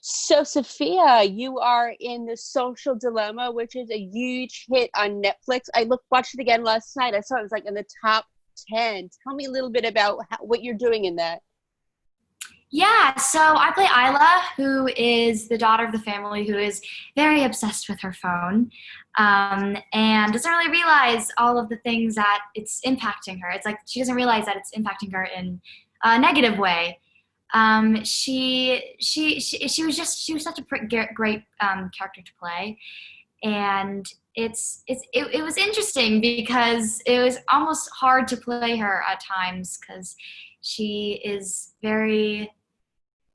So, Sophia, you are in The Social Dilemma, which is a huge hit on Netflix. Watched it again last night. I saw it was like in the top 10. Tell me a little bit about what you're doing in that. Yeah, so I play Isla, who is the daughter of the family who is very obsessed with her phone and doesn't really realize all of the things that it's impacting her. It's like she doesn't realize that it's impacting her in a negative way. She was such a great character to play, and it was interesting because it was almost hard to play her at times because she is very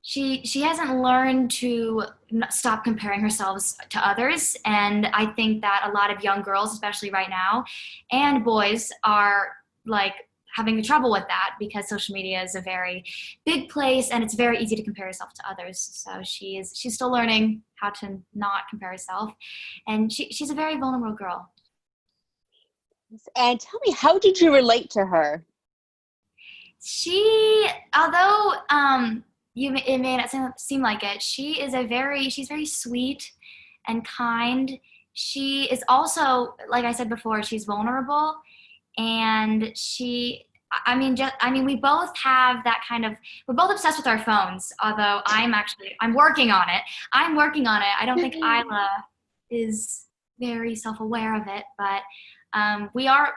she hasn't learned to stop comparing herself to others, and I think that a lot of young girls, especially right now, and boys are like having trouble with that because social media is a very big place and it's very easy to compare yourself to others. So she's still learning how to not compare herself, and she's a very vulnerable girl. And tell me, how did you relate to her? She, although it may not seem like it, she's very sweet and kind. She is also, like I said before, she's vulnerable, and I mean, we both have that kind of. We're both obsessed with our phones. Although I'm working on it. I'm working on it. I don't think Isla is very self-aware of it, but we are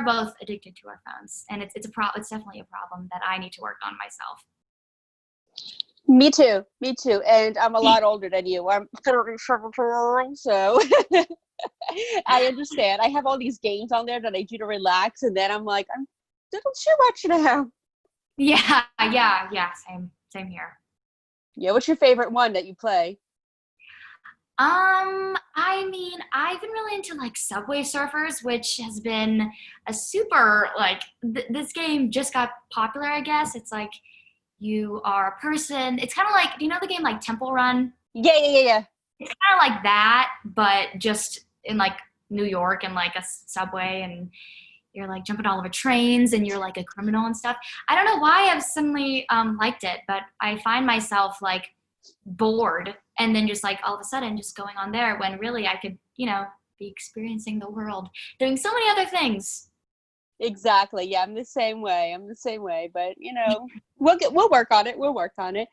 both addicted to our phones, and it's definitely a problem that I need to work on myself. Me too. Me too. And I'm a lot older than you. I'm 37, so I understand. I have all these games on there that I do to relax, and then I'm like, I'm a little too much now. Yeah, yeah. Same here. Yeah, what's your favorite one that you play? I mean, I've been really into like Subway Surfers, which has been a super like this game just got popular, I guess. It's like you are a person. It's kind of like, do you know the game like Temple Run? Yeah. It's kind of like that, but just in like New York and like a subway, and you're like jumping all over trains and you're like a criminal and stuff. I don't know why I've suddenly liked it, but I find myself like bored and then just like all of a sudden just going on there when really I could, be experiencing the world, doing so many other things. Exactly. Yeah, I'm the same way. But we'll work on it. We'll work on it.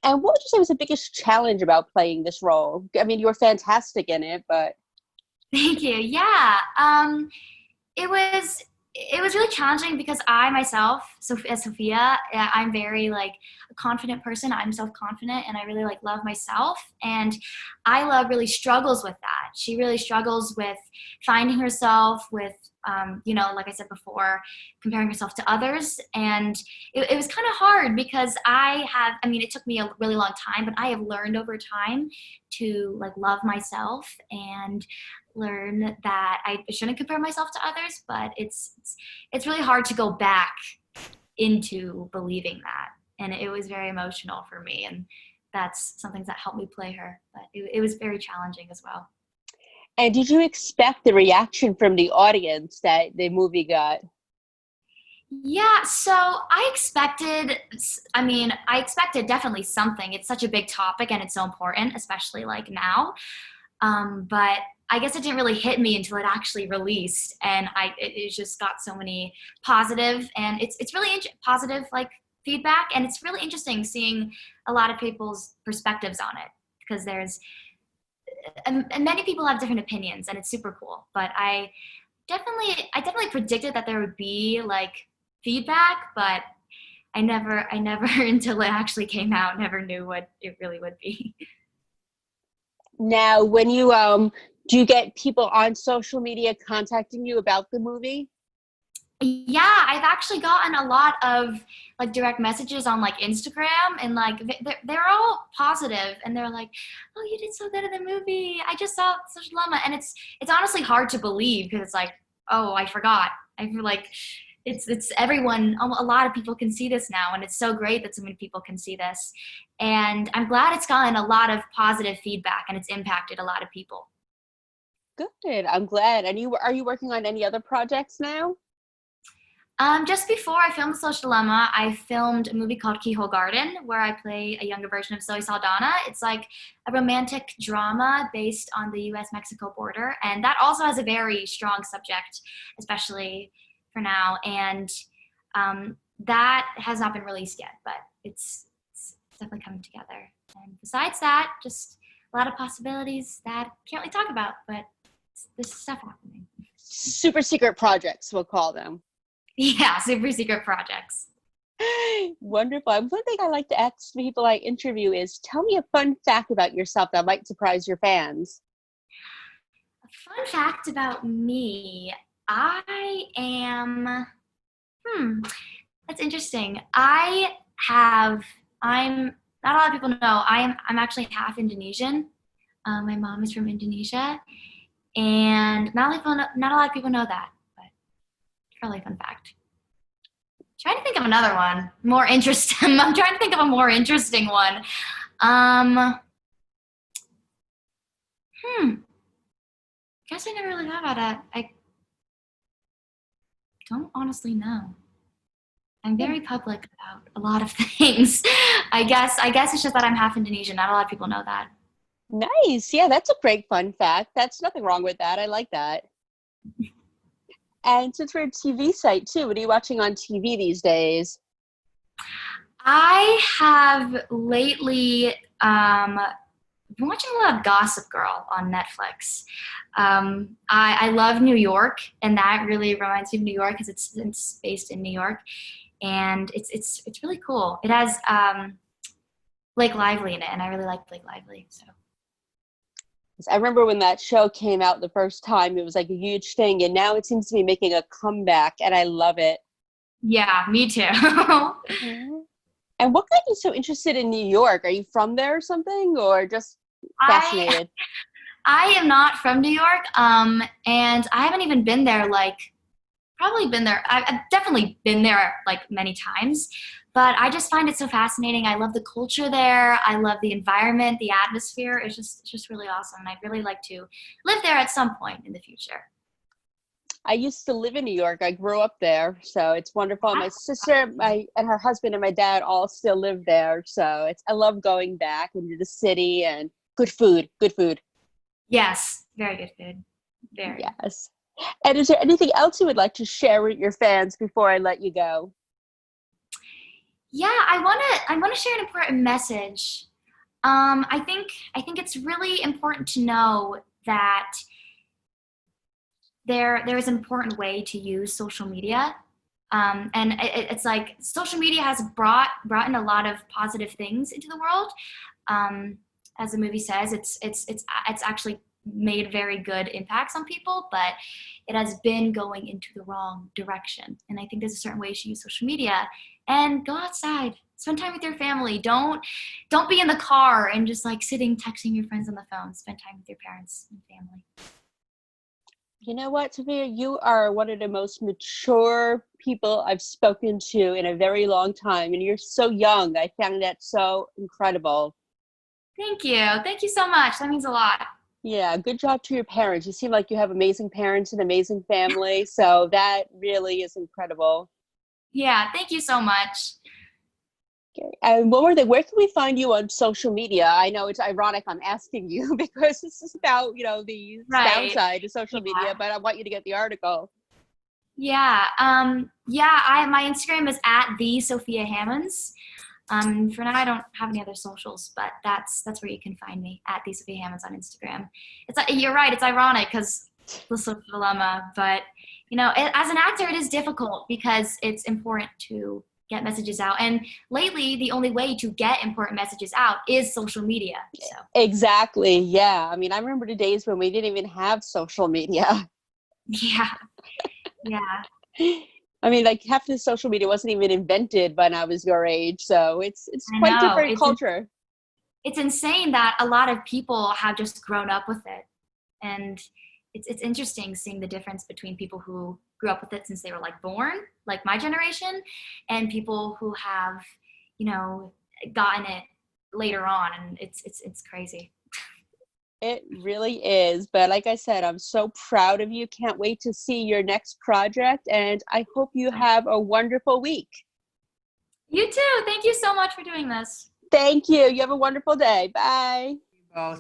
And what would you say was the biggest challenge about playing this role? I mean, you were fantastic in it, but Thank you. Yeah. It was it was really challenging because I myself, so as Sophia, I'm very like a confident person. I'm self-confident and I really like love myself. And Isla really struggles with that. She really struggles with finding herself, with like I said before, comparing herself to others. And it was kind of hard because I mean, it took me a really long time, but I have learned over time to like love myself and learn that I shouldn't compare myself to others, but it's really hard to go back into believing that. And it was very emotional for me, and that's something that helped me play her. But it was very challenging as well. and did you expect the reaction from the audience that the movie got? Yeah, so I expected definitely something. It's such a big topic and it's so important, especially like now. But I guess it didn't really hit me until it actually released, and it just got so many positive, and it's really positive like feedback, and it's really interesting seeing a lot of people's perspectives on it because and many people have different opinions, and it's super cool. But I definitely predicted that there would be like feedback, but I never until it actually came out, never knew what it really would be. Now, when you do you get people on social media contacting you about the movie? Yeah, I've actually gotten a lot of like direct messages on like Instagram, and like they're all positive, and they're like, "Oh, you did so good in the movie. I just saw such a dilemma," and it's honestly hard to believe because it's like, "Oh, I forgot." I feel like it's everyone. A lot of people can see this now, and it's so great that so many people can see this, and I'm glad it's gotten a lot of positive feedback and it's impacted a lot of people. Good. I'm glad. And are you working on any other projects now? Just before I filmed Social Dilemma, I filmed a movie called Keyhole Garden, where I play a younger version of Zoe Saldana. It's like a romantic drama based on the U.S.-Mexico border, and that also has a very strong subject, especially for now. And that has not been released yet, but it's definitely coming together. And besides that, just a lot of possibilities that I can't really talk about, but there's stuff happening. Super secret projects, we'll call them. Yeah, super secret projects. Wonderful. One thing I like to ask people I interview is, tell me a fun fact about yourself that might surprise your fans. A fun fact about me, I am, that's interesting. I'm, not a lot of people know, I'm actually half Indonesian. My mom is from Indonesia, and not a lot of people know that, but it's probably a fun fact. Trying to think of another one more interesting. I'm trying to think of a more interesting one. Guess I never really thought about that. I don't honestly know. I'm very public about a lot of things. I guess it's just that I'm half Indonesian. Not a lot of people know that. Nice. Yeah, that's a great fun fact. That's nothing wrong with that. I like that. And since we're a TV site too, what are you watching on TV these days? I have lately been watching a lot of Gossip Girl on Netflix. I love New York, and that really reminds me of New York because it's based in New York, and it's really cool. It has Blake Lively in it, and I really like Blake Lively. So I remember when that show came out the first time, it was like a huge thing, and now it seems to be making a comeback, and I love it. yeah, me too. Mhm. And what got you so interested in New York? Are you from there or something, or just I fascinated? I am not from New York, and I haven't even been there. Probably been there. I've definitely been there like many times, but I just find it so fascinating. I love the culture there. I love the environment, the atmosphere. It's just really awesome. And I'd really like to live there at some point in the future. I used to live in New York. I grew up there, so it's wonderful. My sister, and her husband and my dad all still live there, so I love going back into the city, and good food, good food. Yes, very good food. Very. Yes. And is there anything else you would like to share with your fans before I let you go? Yeah, I wanna share an important message. I think it's really important to know that there is an important way to use social media. And it's like social media has brought in a lot of positive things into the world. As the movie says, it's actually made very good impacts on people, but it has been going into the wrong direction. And I think there's a certain way you should use social media. And go outside, spend time with your family. Don't be in the car and just like sitting texting your friends on the phone. Spend time with your parents and family. You know what, Sophia? You are one of the most mature people I've spoken to in a very long time, and you're so young. I found that so incredible. Thank you. Thank you so much. That means a lot. Yeah, good job to your parents. You seem like you have amazing parents and amazing family, so that really is incredible. Yeah, thank you so much. Okay. And one more thing, where can we find you on social media? I know it's ironic I'm asking you because this is about, the Right. downside to social media, Yeah. but I want you to get the article. Yeah. My Instagram is at the Sophia Hammons. For now, I don't have any other socials, but that's where you can find me at the Sophia Hammons on Instagram. You're right. It's ironic because the social dilemma, but as an actor, it is difficult because it's important to get messages out. And lately, the only way to get important messages out is social media. So Exactly. Yeah. I mean, I remember the days when we didn't even have social media. yeah, yeah. I mean, like half the social media wasn't even invented when I was your age, so it's I quite know. different culture. It's insane that a lot of people have just grown up with it, and it's interesting seeing the difference between people who grew up with it since they were like born, like my generation, and people who have you know gotten it later on, and it's crazy. It really is. But like I said, I'm so proud of you. Can't wait to see your next project. And I hope you have a wonderful week. You too. Thank you so much for doing this. Thank you. You have a wonderful day. Bye. Both.